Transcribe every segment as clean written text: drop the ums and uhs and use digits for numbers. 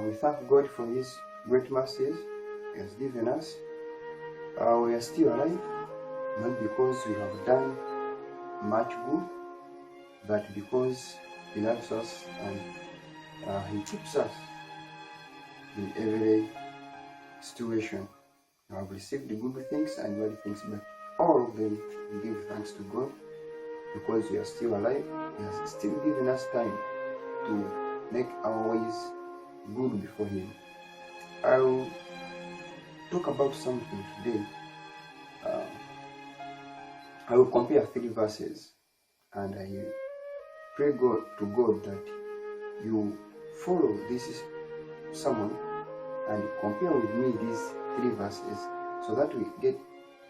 We thank God for His great mercies He has given us. We are still alive, not because we have done much good, but because He loves us and He keeps us in every situation. We have received the good things and bad things, but all of them we give thanks to God because we are still alive. He has still given us time to make our ways good before Him. I'll talk about something today. I will compare 3 verses, and I pray God that you follow this sermon and compare with me these 3 verses so that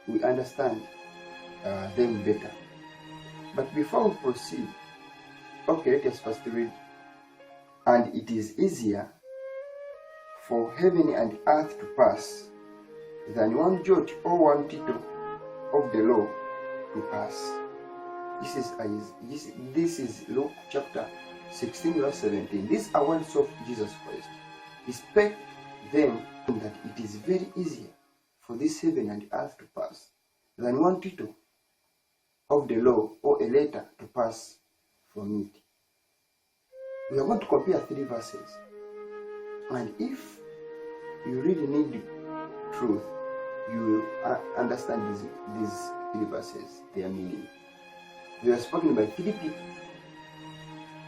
we understand them better. But before we proceed, let us first read. And it is easier for heaven and earth to pass than one jot or one tittle of the law to pass. This is Luke chapter 16 verse 17. These are words of Jesus Christ. He spake them that it is very easier for this heaven and earth to pass than one tittle of the law or a letter to pass from it. We are going to compare 3 verses, and if you really need truth, you will understand these 3 verses, their meaning. They were spoken by 3 people.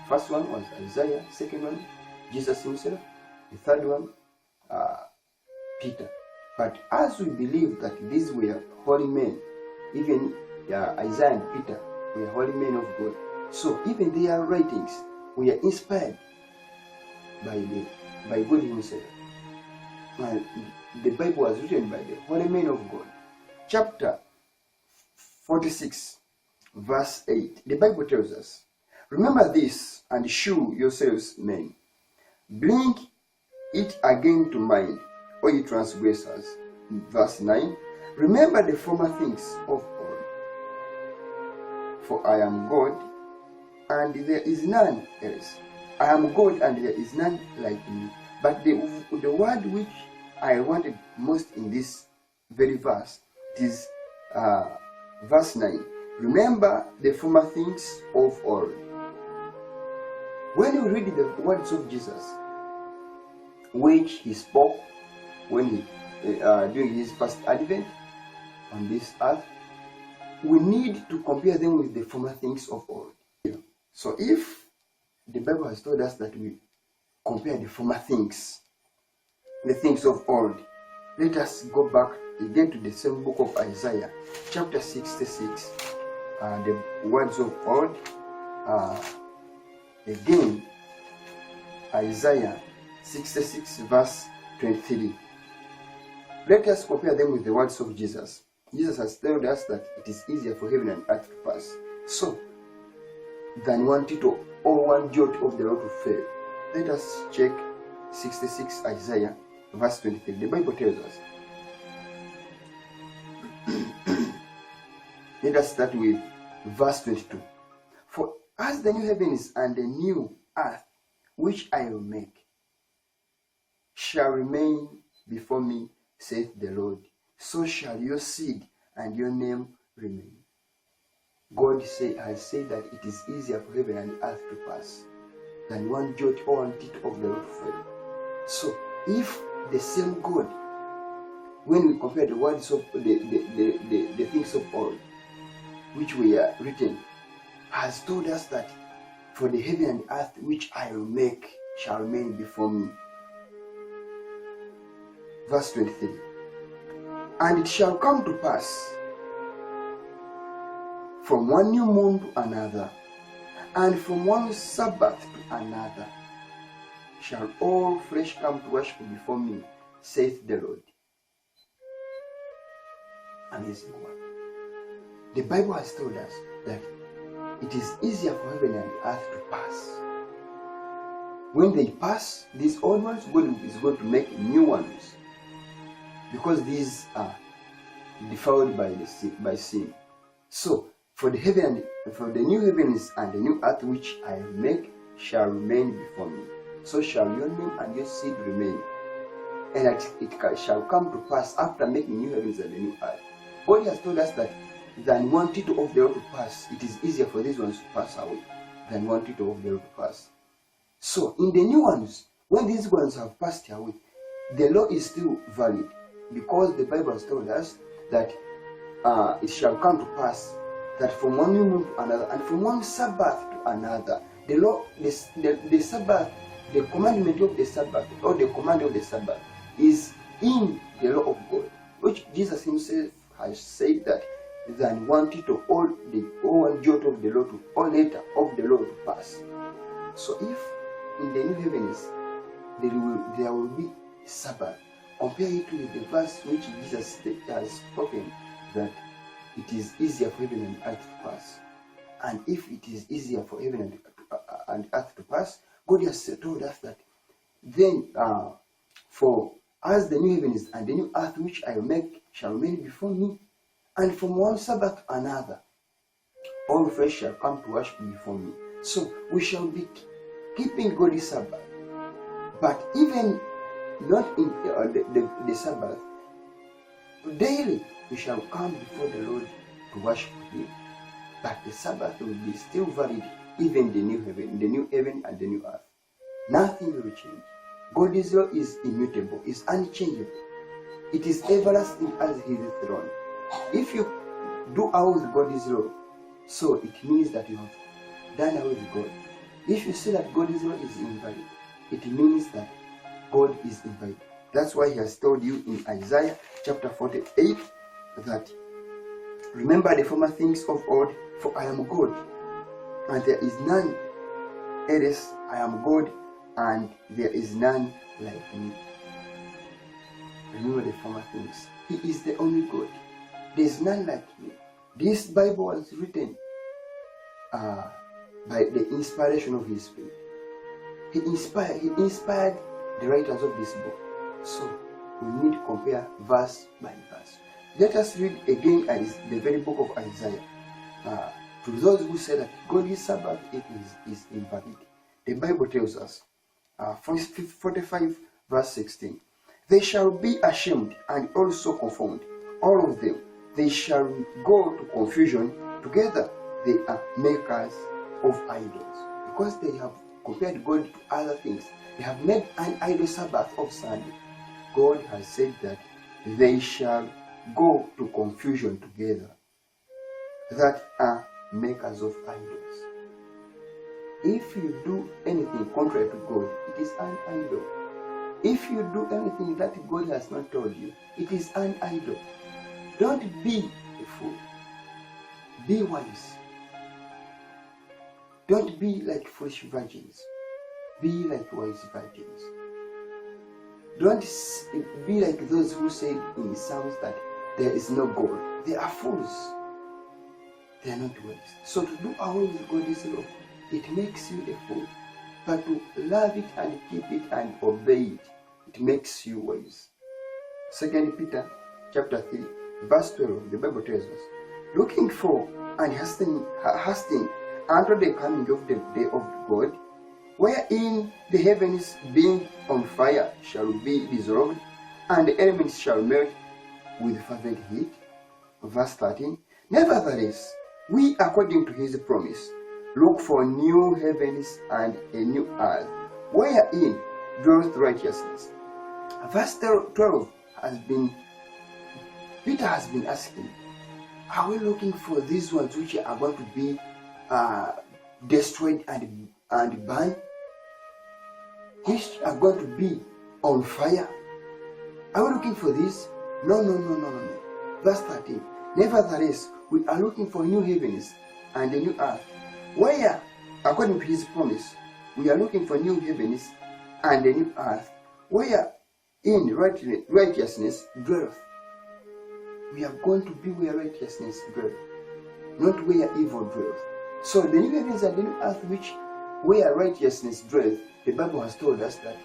First one was Isaiah, second one Jesus himself, the third one Peter. But as we believe that these were holy men, even Isaiah and Peter were holy men of God, so even their writings were inspired by God himself. And the Bible was written by the holy men of God. Chapter 46 verse 8, the Bible tells us, remember this and shew yourselves men. Bring it again to mind, O ye transgressors. Verse 9, remember the former things of old. For I am God, and there is none else. I am God, and there is none like me. But the word which I wanted most in this very verse is verse 9. Remember the former things of old. When you read the words of Jesus, which He spoke when He during His first advent on this earth, we need to compare them with the former things of old. So if the Bible has told us that we compare the former things, the things of old, let us go back again to the same book of Isaiah, chapter 66, the words of old. Again, Isaiah 66 verse 23. Let us compare them with the words of Jesus. Jesus has told us that it is easier for heaven and earth to pass, so than one tittle or one jot of the law to fail. Let us check 66 Isaiah verse 23. The Bible tells us. Let us start with verse 22. For as the new heavens and the new earth which I will make shall remain before me, saith the Lord, so shall your seed and your name remain. God has said that it is easier for heaven and earth to pass than one jot or one tittle of the law to fail. So if the same God, when we compare the words of the things of old, which were written, has told us that for the heaven and earth which I will make shall remain before me. Verse 23. And it shall come to pass from one new moon to another, and from one Sabbath to another, shall all flesh come to worship before me, saith the Lord. Amazing word. The Bible has told us that it is easier for heaven and earth to pass. When they pass, these old ones, God is going to make new ones, because these are defiled by sin. So, for the new heavens and the new earth which I make shall remain before me. so shall your name and your seed remain. And it shall come to pass after making new heavens and a new earth. God has told us that than one tittle of the law to pass, it is easier for these ones to pass away than one tittle of the law to pass. So in the new ones, when these ones have passed away, the law is still valid, because the Bible has told us that it shall come to pass that from one new moon to another, and from one Sabbath to another, the law, the Sabbath, the commandment of the Sabbath, or the command of the Sabbath, is in the law of God, which Jesus himself has said that than one tittle or one jot of the law to or letter of the law to pass. So if in the new heavens there will be Sabbath, compare it with the verse which Jesus has spoken that it is easier for heaven and earth to pass. And if it is easier for heaven and earth to pass, God has told us that then for as the new heavens and the new earth which I will make shall remain before me, and from one Sabbath to another, all flesh shall come to worship before me. So we shall be keeping God's Sabbath, but even not in the Sabbath, daily we shall come before the Lord to worship Him. But the Sabbath will be still valid, even the new heaven and the new earth. Nothing will change. God's law is immutable, is unchangeable. It is everlasting as His throne. If you do away with God's law, so it means that you have done away with God. If you say that God's law is invalid, it means that God is invalid. That's why He has told you in Isaiah chapter 48 that remember the former things of old, for I am God, and there is none else. I am God, and there is none like me. Remember the former things. He is the only God. There is none like Him. This Bible was written by the inspiration of His Spirit. He inspired the writers of this book. So we need to compare verse by verse. Let us read again the very book of Isaiah. To those who say that God's Sabbath is invalid, the Bible tells us, 45 verse 16, they shall be ashamed and also confounded, all of them. They shall go to confusion together. They are makers of idols, because they have compared God to other things. They have made an idol Sabbath of Sunday. God has said that they shall go to confusion together, that are makers of idols. If you do anything contrary to God, it is an idol. If you do anything that God has not told you, it is an idol. Don't be a fool. Be wise. Don't be like foolish virgins. Be like wise virgins. Don't be like those who said in Psalms that there is no God. They are fools. They are not wise. So to do away with God's law, it makes you a fool. But to love it and keep it and obey it, it makes you wise. 2 Peter chapter 3, verse 12, the Bible tells us, looking for and hastening unto the coming of the day of God, wherein the heavens being on fire shall be dissolved, and the elements shall melt with fervent heat. Verse 13, nevertheless, we, according to His promise, look for new heavens and a new earth, wherein dwelleth righteousness. Verse 12 Peter has been asking, are we looking for these ones which are going to be destroyed and burned? Which are going to be on fire? Are we looking for this? No. Verse 13, nevertheless, we are looking for new heavens and a new earth, where, according to His promise, we are looking for new heavens and a new earth, where in righteousness dwelleth. We are going to be where righteousness dwelleth, not where evil dwelleth. So the new heavens and the new earth, where righteousness dwelleth, the Bible has told us that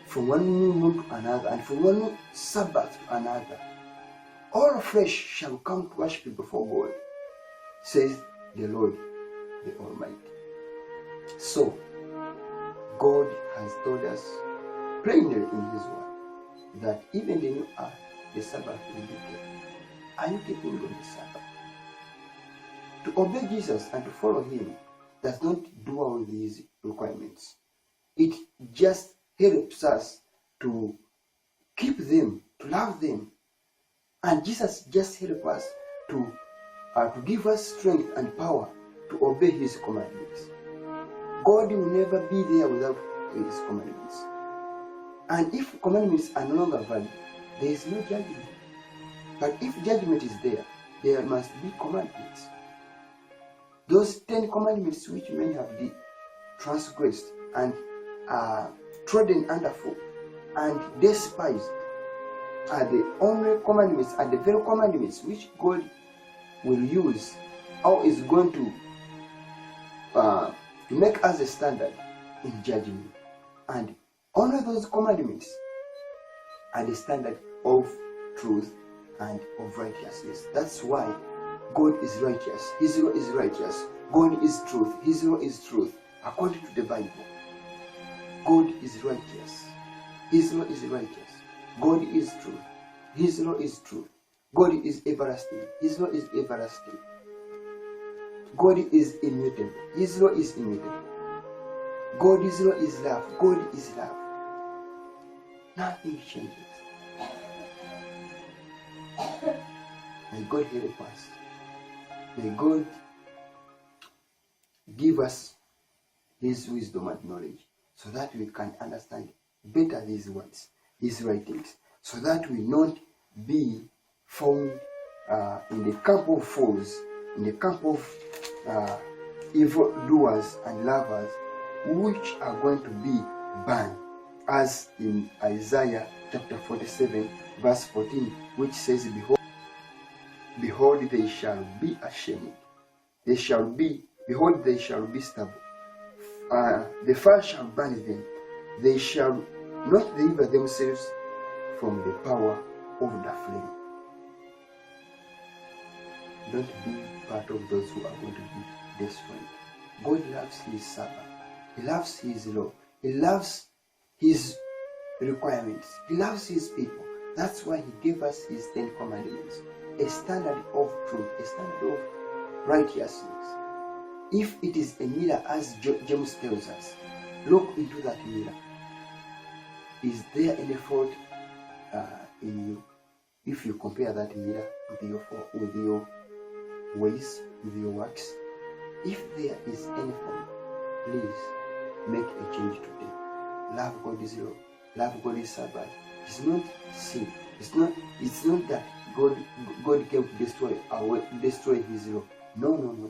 from one new moon to another, and from one Sabbath to another, all flesh shall come to worship before God, says the Lord, the Almighty. So God has told us plainly in his word that even the new earth, the Sabbath will be kept. Are you keeping on the Sabbath? To obey Jesus and to follow him does not do away with his requirements. It just helps us to keep them, to love them. And Jesus just helps us to give us strength and power to obey his commandments. God will never be there without his commandments. And if commandments are no longer valid, there is no judgment. But if judgment is there, there must be commandments. Those 10 commandments which men have transgressed and trodden underfoot and despised are the only commandments, are the very commandments which God will use or is going to make as a standard in judgment. And only those commandments are the standard of truth and of righteousness. That's why God is righteous. His law is righteous. God is truth. His law is truth. According to the Bible, God is righteous. His law is righteous. God is truth. His law is truth. God is everlasting. His law is everlasting. God is immutable. His law is immutable. God's law is love. God is love. Nothing changes. May God help us. May God give us his wisdom and knowledge so that we can understand better these words, his writings, so that we not be found in the camp of fools, in the camp of evil doers and lovers, which are going to be banned, as in Isaiah chapter 47 verse 14, which says, Behold, they shall be ashamed. They shall be, behold, they shall be stubble. The fire shall burn them. They shall not deliver themselves from the power of the flame. Don't be part of those who are going to be destroyed. God loves his Sabbath. He loves his law. He loves his requirements. He loves his people. That's why he gave us his 10 commandments. A standard of truth, a standard of righteousness. If it is a mirror, as James tells us, look into that mirror. Is there any fault in you? If you compare that mirror with your ways, with your works, if there is any fault, please make a change today. Love God's law. Love God's Sabbath. It's not sin. It's not that God came to destroy his law. No.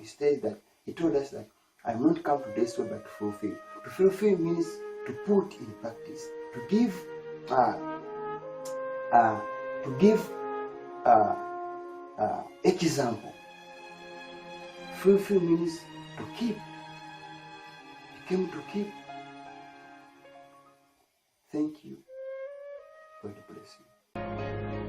He told us that I'm not come to destroy but to fulfill. To fulfill means to put in practice, to give example. Fulfill means to keep. He came to keep. Thank you. God bless you.